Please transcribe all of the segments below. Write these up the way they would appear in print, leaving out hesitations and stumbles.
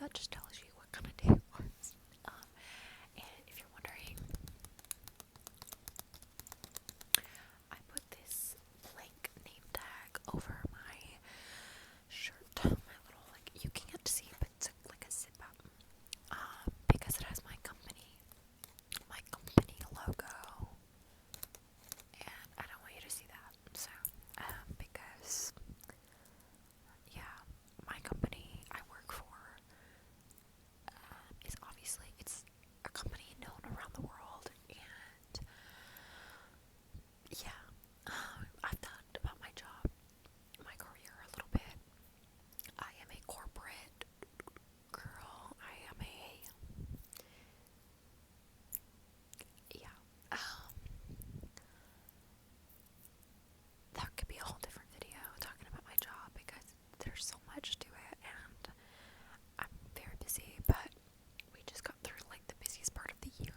that just tells you what kind of day it was. And if you're wondering, I put this blank name tag over my shirt, my little, like, you can't see, but it's like a zip up, because it has my company logo, and I don't want you to see that, so, because, yeah, my company I work for, is obviously, it's a company known around the world, and, yeah, I've talked about my job, my career a little bit. I am a corporate girl. I am a, yeah, that could be a whole different video talking about my job because there's so much to it and I'm very busy, but we just got through like the busiest part of the year.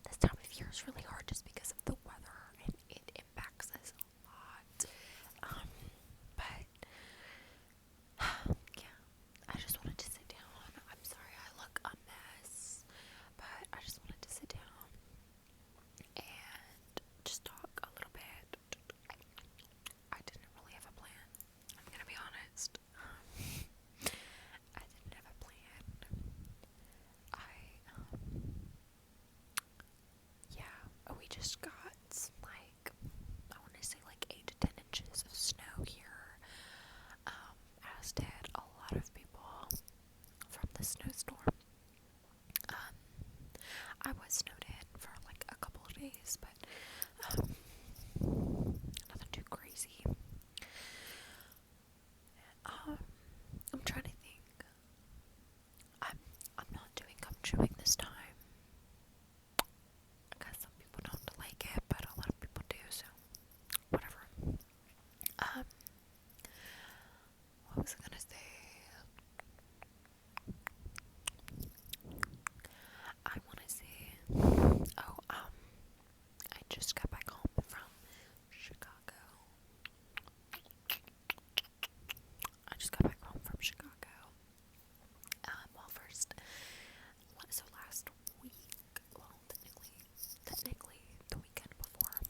This time of year is really hard just because of the weather and it impacts us a lot. But yeah, I just wanted to sit down. I'm sorry I look a mess, but I just wanted to sit down and just talk a little bit. I didn't really have a plan. I'm gonna be honest. I didn't have a plan. We just got like, I want to say like 8 to 10 inches of snow here, as did a lot of people from the snowstorm. I was snowed in for like a couple of days, but nothing too crazy. I'm trying to think. I'm not doing gum chewing this time because some people don't like it, but a lot of people do, so whatever. What was I gonna say? I wanna say, I just got back home from Chicago. Well, so last week, well, technically the weekend before,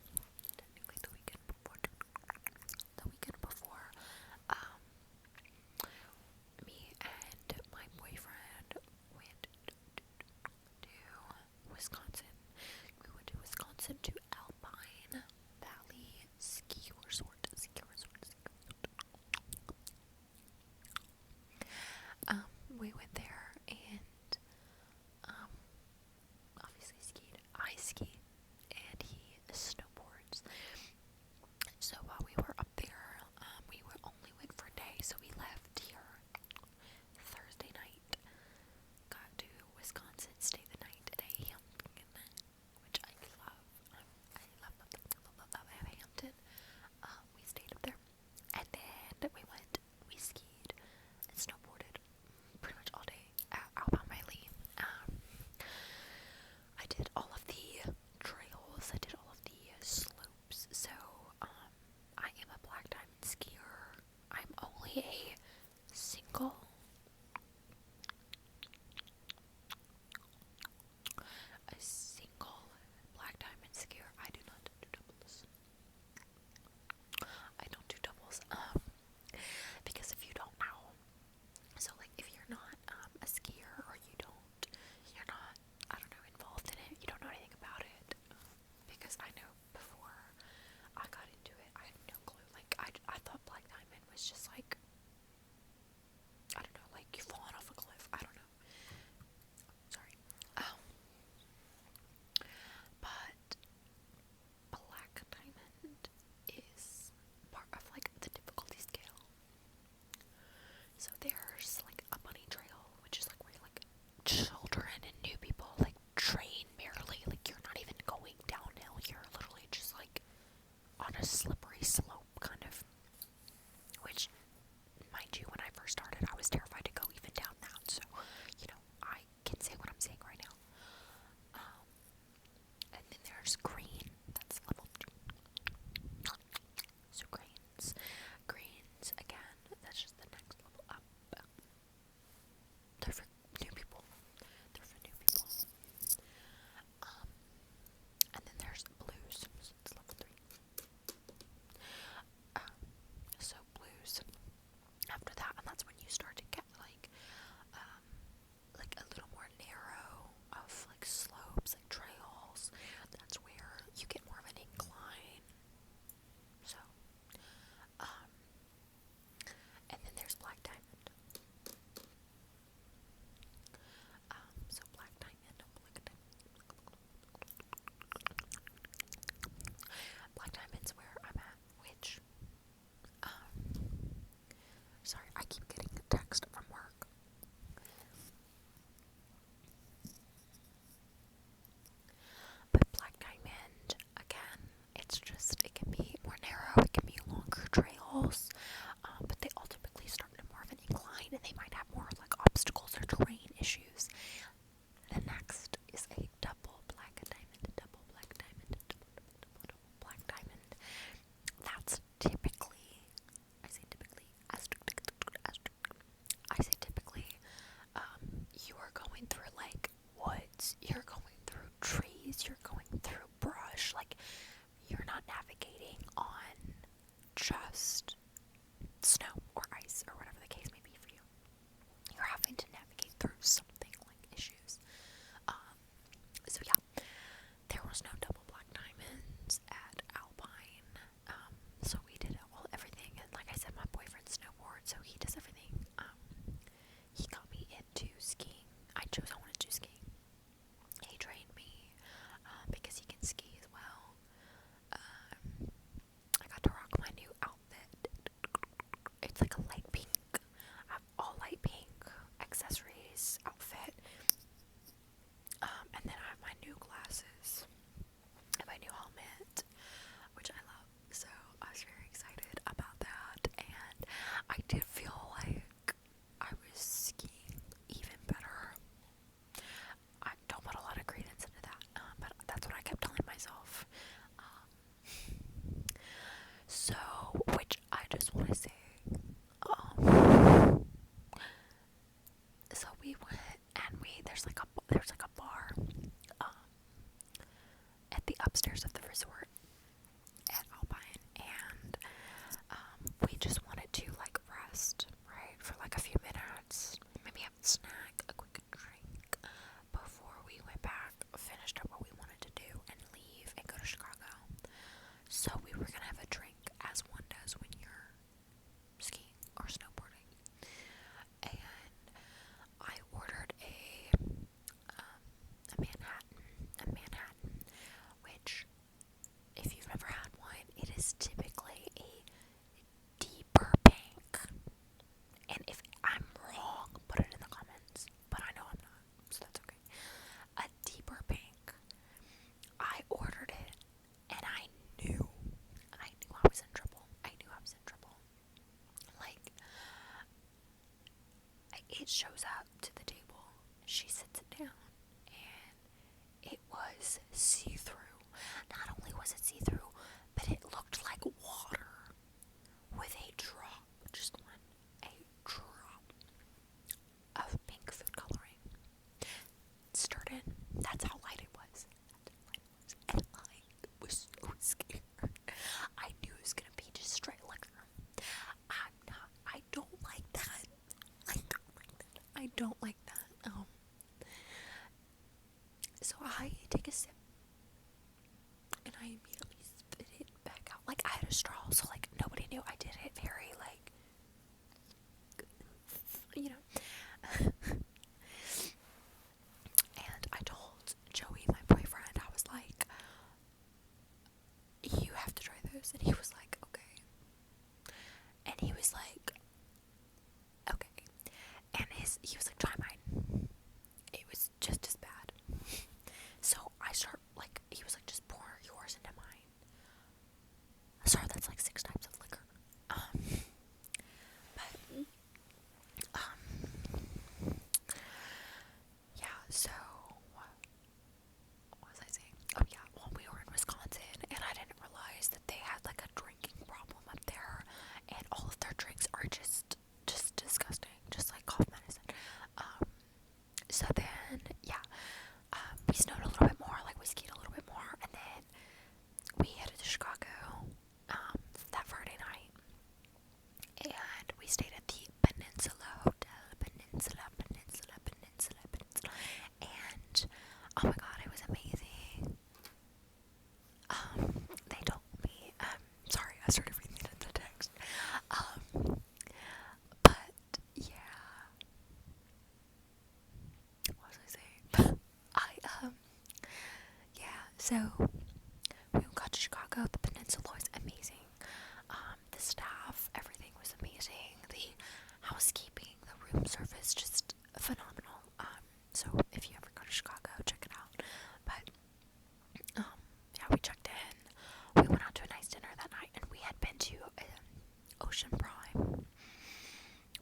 hills, but they all typically start in more of an incline, and they might have more like obstacles or terrain issues. The next is a double black diamond, double black diamond, double black diamond. That's typically, I say typically, you are going through like woods, you're going through trees, you're going through brush, like you're not navigating on just snow or ice or whatever the case may be for you. You're having to navigate through something like issues. So yeah, there was no double black diamonds at Alpine. So we did everything, and like I said, my boyfriend snowboards, so he does everything. He got me into skiing. I wanted to do skiing. He trained me because he can ski as well. I got to rock my new outfit. It's like a light pink, all light pink accessories outfit. And then I have my new glasses and my new helmet, which I love. So I was very excited about that, and I did feel like I was skiing even better. I don't put a lot of credence into that, but that's what I kept telling myself. So, which I just want to say, so we went and there's like a bar, at the upstairs of the resort at Alpine, and we just wanted to like rest, right, for like a few minutes, maybe have a snack, a quick drink, before we went back, finished up what we wanted to do, and leave and go to Chicago. So we were gonna have a drink, as one does when you're skiing or snowboarding, and I ordered a Manhattan, which, if you've never had one, it is typically a deeper pink. And if I'm wrong, put it in the comments. But I know I'm not, so that's okay. A deeper pink. I ordered it, and I knew I was in trouble. Like, it shows up to the table. She sits it down, and it was see-through. Not only was it see-through, but it looked like water with a drop, just one, a drop of pink food coloring stirred in. That's how light it was. And I was so scared. I knew it was gonna be just straight liquor. I don't like that. I don't like that. So I take a sip, and I immediately spit it back out. Like, I had a straw, so like nobody knew I did it. Very like, you know. And I told Joey, my boyfriend, I was like, you have to try this. And he was like, okay. And he was like, okay. And he was like, try mine. It was just as bad. So I start, like, he was like, just pour yours into mine. Sorry, that's like 6 types of liquor. Yeah, so, what was I saying? Oh yeah, well, we were in Wisconsin, and I didn't realize that they had like a drinking problem up there, and all of their drinks are just disgusting, just like cough medicine. So then, yeah, we snowed a little bit more, like we skied a little bit more, and then we headed to Chicago, that Friday night, and we stayed at the Peninsula Hotel, and oh my god, it was amazing. They told me, sorry, I started reading it in the text, but yeah, what was I saying? Yeah, so we got to Chicago. The Peninsula was amazing. The staff, everything was amazing. The housekeeping, the room service, just phenomenal. So if you ever go to Chicago, check it out. But, yeah, we checked in. We went out to a nice dinner that night, and we had been to Ocean Prime.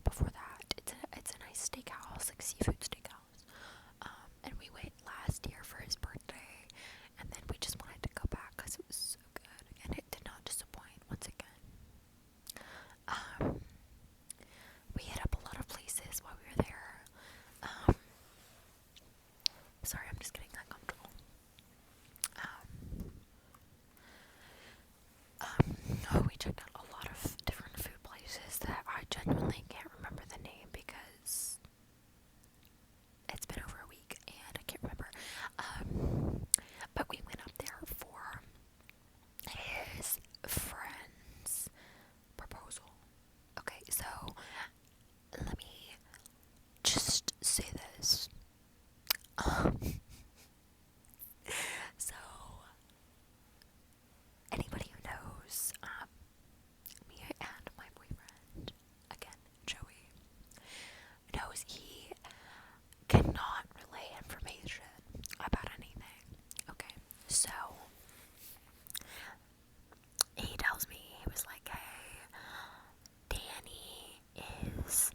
Before that, it's a nice steakhouse, like seafood steakhouse. And we went last year for his birthday, and then we just wanted to go back because it was so good, and it did not disappoint once again. We hit up a lot of places while we were there. Sorry, I'm just getting uncomfortable. We checked out a lot of different food places that I genuinely can't remember the name because it's been over a week and I can't remember. But we went up there for his friend's proposal. Okay, so let me just say this. So anybody who knows me and my boyfriend, again, Joey, knows he cannot relay information about anything. Okay, so he tells me, he was like, hey, Danny is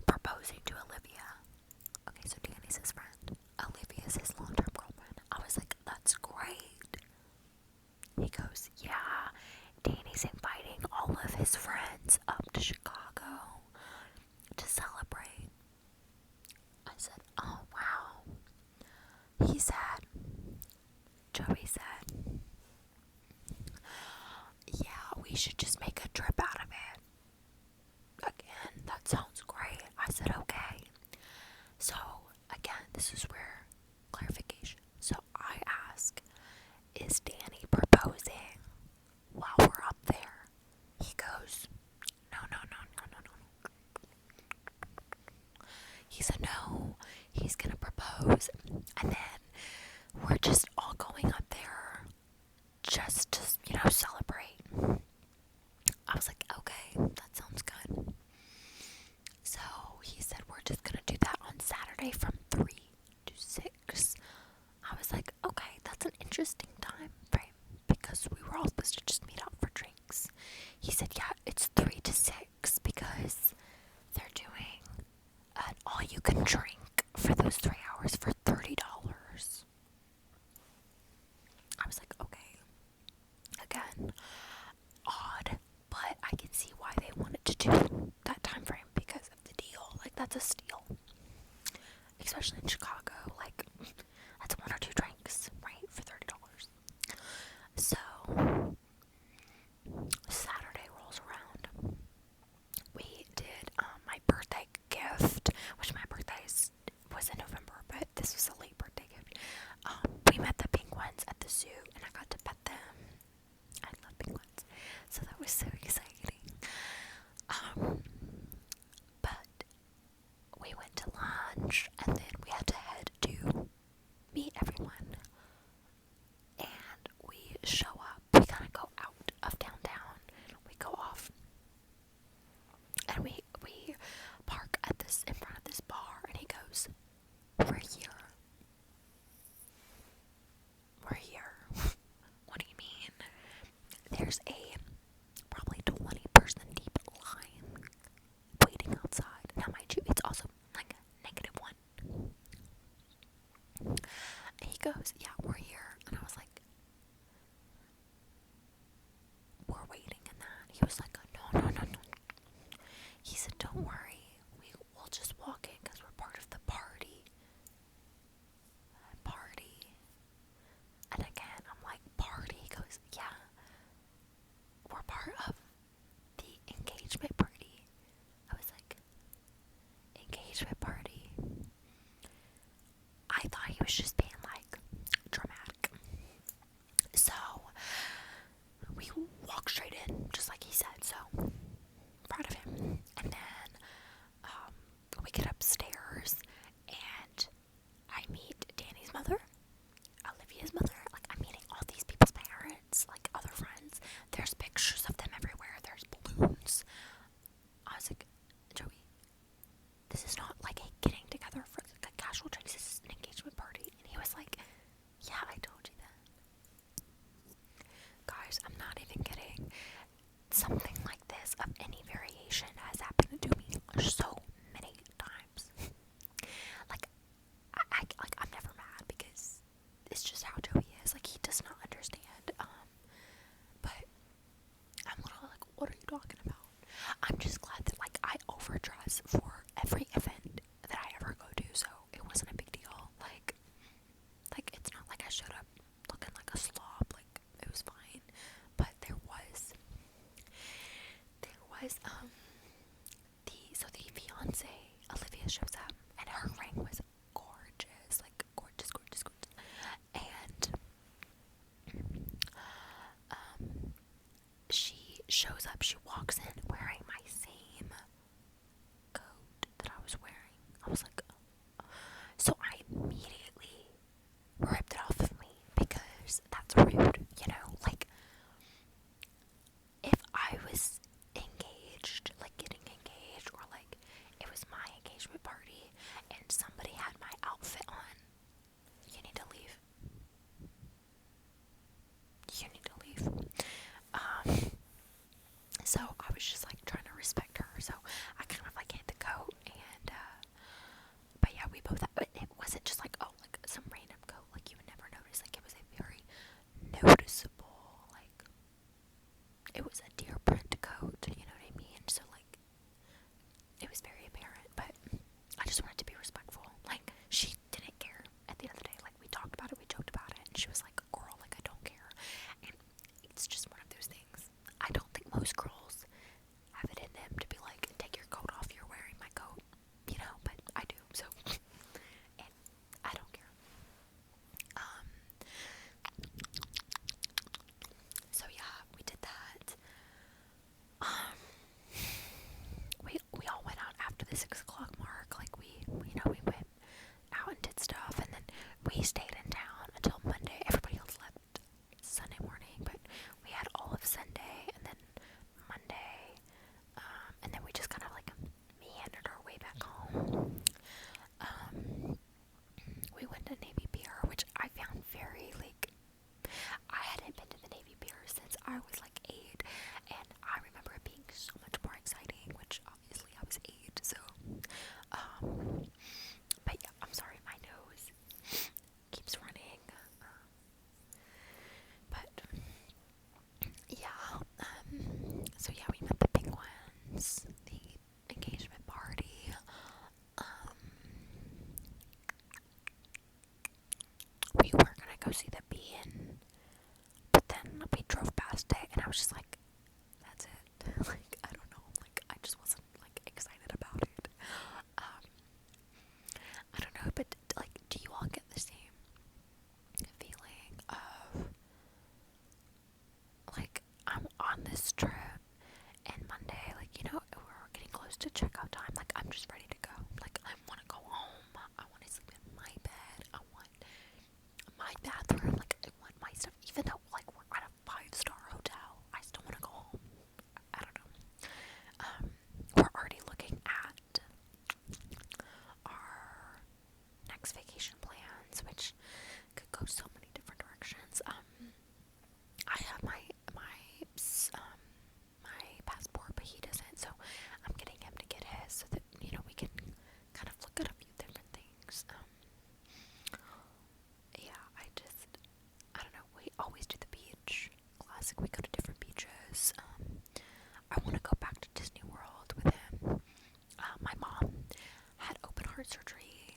proposing to Olivia. Okay, so Danny's his friend. Olivia's his long-term girlfriend. I was like, that's great. He goes, yeah, Danny's inviting all of his friends up to Chicago to celebrate. I said, oh, wow. He said, Joey said, yeah, we should just make a trip out of it. Again, that sounds great. I said, okay. So, again, this is where clarification. So I ask, is Danny proposing while we're up there? He goes, no. He said, no, he's gonna propose, and then we're just all going up there just to, celebrate. I was like, okay, that sounds good. So he said, we're just gonna do that on Saturday from 3 to 6. I was like, okay, that's an interesting time frame because we were all supposed to just meet up for drinks. He said, yeah, it's 3 to 6 because they're doing an all-you-can-drink for those 3 hours for $30. I was like, okay, again, odd, but I can see why they wanted to do that time frame because of the deal. Like, that's a steal, especially in Chicago. Like, that's 1 or 2 drinks, right, for $30. So Saturday rolls around. We did my birthday gift, which my birthday was in November, but this was a late birthday gift. We met the penguins at the zoo, and I got to pet them. I love penguins, so that was so exciting. But we went to lunch, and then we had to head to meet everyone. And we show up. We kind of go out of downtown. We go off, and we park at this in front of this bar. And he goes, "We're here. We're here." What do you mean? There's a probably 20-person deep line waiting outside. Now, mind you, it's also like -1. And he goes, yeah, we're here. And I was like, we're waiting in that. He was like, no. He said, don't worry. We'll just walk in because we're part of the party. And again, I'm like, party? He goes, yeah. We're part of the engagement party. I was like, engagement party? I thought he was just being like dramatic. So we walk straight in, just like he said. So proud of him. And then we get upstairs, and I meet Danny's mother, Olivia's mother. Like, I'm meeting all these people's parents, like other friends. There's pictures of them everywhere. There's balloons. I'm just glad that like I overdress for every event that I ever go to, so it wasn't a big deal. Like it's not like I showed up looking like a slob. Like it was fine, but there was the fiance Olivia shows up, and her ring was gorgeous, like gorgeous, gorgeous, gorgeous, and she shows up. She walks in wearing my same coat that I was wearing. I was like, so I immediately ripped it off of me because that's rude, you know? Like, if I was engaged, like getting engaged, or like it was my engagement party and somebody had my outfit on, you need to leave. You need to leave. So I was just like trying to respect her, so I kind of like hid the coat, and but yeah, we both, it wasn't just like, oh, like some random coat, like you would never notice, like it was a very noticeable, like, it was a deer print coat, you know what I mean? So like, it was very apparent, but I just wanted to be respectful. Like, she didn't care at the end of the day. Like, we talked about it, we joked about it, and she was like, girl, like, I don't care. And it's just one of those things. I don't think most girls have it in them to be like, take your coat off, you're wearing my coat, you know, but I do, so, and I don't care. So yeah, we did that. We all went out after the 6 o'clock mark. Like we went out and did stuff, and then we stayed in town until Monday. Everybody else left Sunday morning, but we had all of Sunday and then Monday, and then we just kind of like meandered our way back home. We went to Navy Pier, which I found very like, I hadn't been to the Navy Pier since I was like 8, and I remember it being so much more exciting, which obviously I was 8, so, but yeah, I'm sorry, my nose keeps running, but, yeah, so yeah, we met the penguins, the engagement party, we were gonna go see the Bean, but then we drove past it, and I was just like, that's it. Like, I don't know. Like, I just wasn't, like, excited about it. I don't know, but, like, do you all get the same feeling of, like, I'm on this trip, and Monday, like, you know, we're getting close to checkout time. Like, I'm just ready to go. Like, I want to go home. I want to sleep in my bed. I want my bathroom. Like, I want my stuff. Even though, like, we're at a 5-star hotel, I still want to go home. I don't know. We're already looking at our next vacation plans, which could go so many different directions. I have my passport, but he doesn't, so I'm getting him to get his so that, you know, we can kind of look at a few different things. Yeah, I don't know, we always do the beach. Classic, we go to different beaches. I want to go back to Disney World with him. My mom had open heart surgery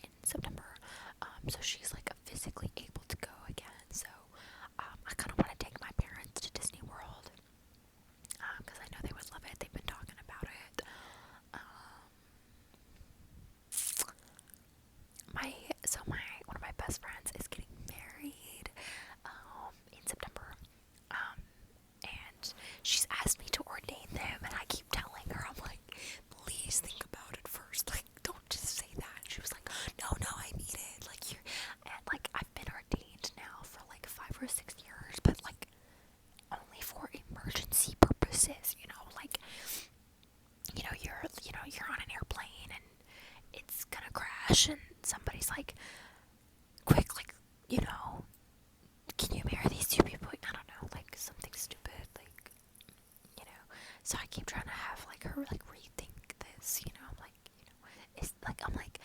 in September, so she's like physically able to go again. So I kind of want to take my parents to Disney World because I know they would love it. They've been talking about it. One of my best friends is getting married in September, and she's asked me to ordain them, and I keep telling her, I'm like, please think about it first, like, don't just say that. She was like, no, I mean it, like, and like, I've been ordained now for like 5 or 6 years, but like, only for emergency purposes, you know, like, you're on an airplane, and it's gonna crash, and somebody's like, quick, like, you know, can you marry these 2 people? I don't know, like, something stupid, like, you know, so I keep trying to have, like, her, like, rethink this, you know, like, you know, it's, like, I'm like,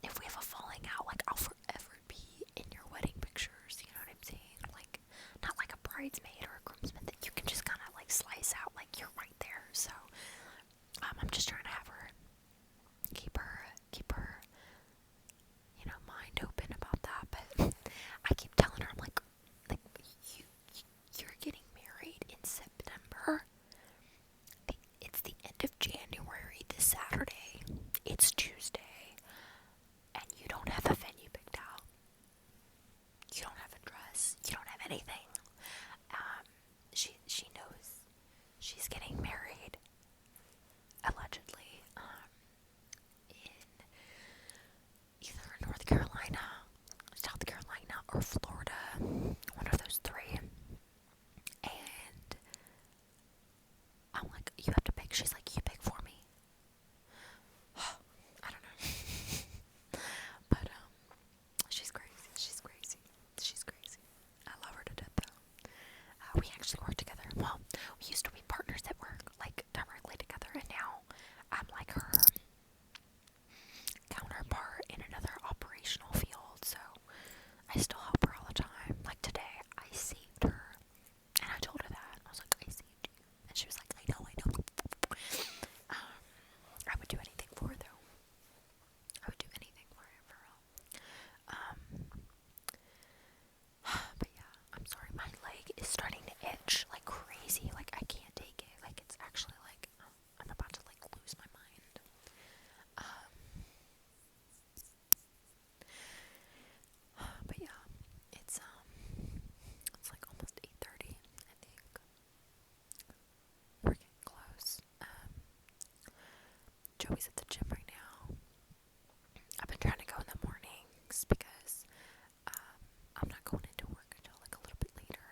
if we have a falling out, like, I'll forever be in your wedding pictures, you know what I'm saying, like, not like a bridesmaid or a groomsman that you can just kind of, like, slice out, like, you're right there, so, just trying to have her, keep her, mind open about that. But I keep telling her, I'm like you're getting married in September. It's the end of January this Saturday. It's Tuesday, and you don't have a venue picked out. You don't have a dress. You don't have anything. She knows she's getting married, allegedly, in either North Carolina, South Carolina, or Florida. One of those three. And I'm like, you have to pick. She's like, you pick for me. I don't know. But, she's crazy. She's crazy. She's crazy. I love her to death, though. We actually work together. Well, we used to be partners at work, like, directly together, and now I'm like her counterpart in another operational field, so I still help her all the time. Like, today, I saved her, and I told her that. I was like, I saved you. And she was like, I know. I would do anything for her, though. I would do anything for her, for real. But yeah, I'm sorry, my leg is starting to itch like crazy. Like, I can't take it. Like, it's actually like, I'm about to like lose my mind. But yeah, it's like almost 8:30, I think. We're getting close. Joey's at the gym right now. I've been trying to go in the mornings because I'm not going into work until like a little bit later,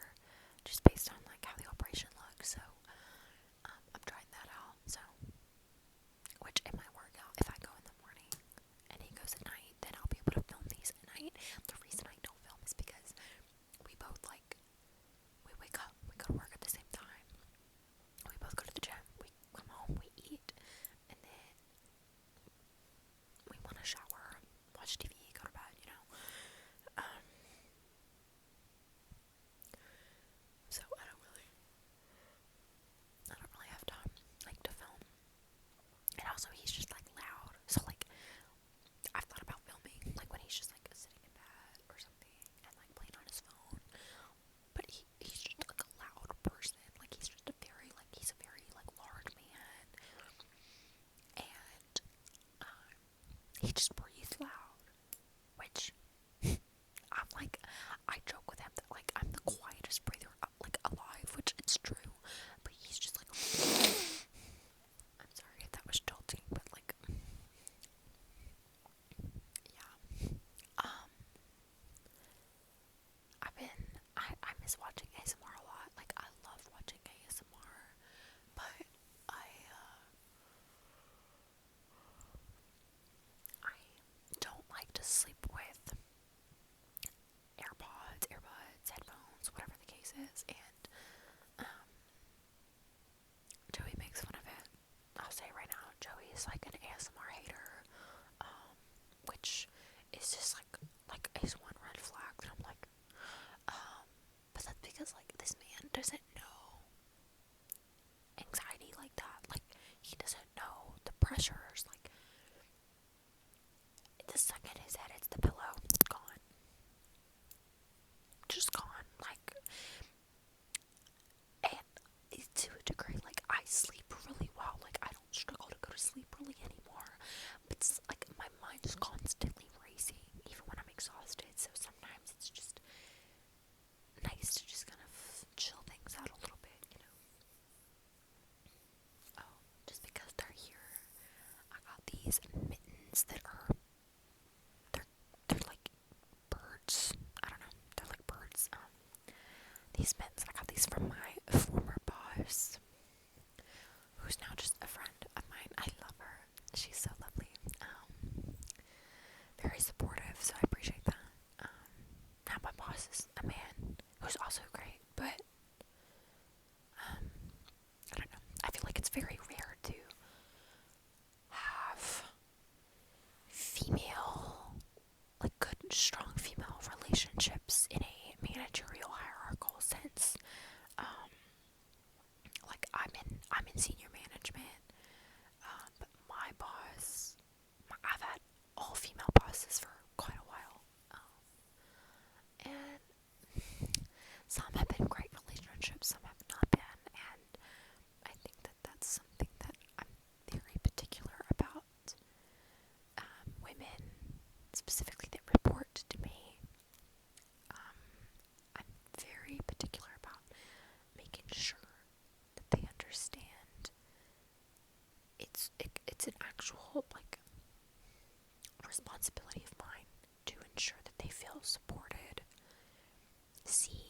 just based on like how the operation looks. So I'm trying that out. So, which it might work out if I go in the morning and he goes at night, then I'll be able to film these at night. The reason I don't film is because we both we wake up, we go to work at the same time. We both go to the gym, we come home, we eat, and then we want to shower, watch TV, go to bed, So I don't really have time, like, to film. And also, he's just like loud. So like, I've thought about filming like when he's just like sitting in bed or something and like playing on his phone. But he's just like a loud person. Like, he's a very like large man, and he just breathes loud, which I'm like, I joke with him that like I'm the quietest breather like alive, which it's true, but he's just like I'm sorry if that was jolting, but like, yeah. I miss watching ASMR a lot. Like, I love watching ASMR, but I don't like to sleep with earbuds, headphones, whatever the case is, and Joey makes fun of it. I'll say right now, Joey is like an ASMR hater, which is just like is one red flag that I'm like, but that's because like this man doesn't know anxiety like that. Like, he doesn't know the pressures. Like, the second his head hits the pillow, gone. Just gone. Like, and to a degree, like, I sleep really well. Like, I don't struggle to go to sleep really anymore. But it's like my mind is constantly racing, even when I'm exhausted. So sometimes it's just nice to just kind of chill things out a little bit, Oh, just because they're here, I got these mittens that are, they're like birds. I don't know, they're like birds. These mittens, I got these from my former boss, who's now just a friend of mine. I love her. She's so lovely. Very supportive, so I appreciate that. Now my boss is a man who's also great, but I don't know. I feel like it's very rare to have female, like, good, strong female relationships in a managerial hierarchical sense. Like, I'm in senior management, actual like responsibility of mine to ensure that they feel supported, seen,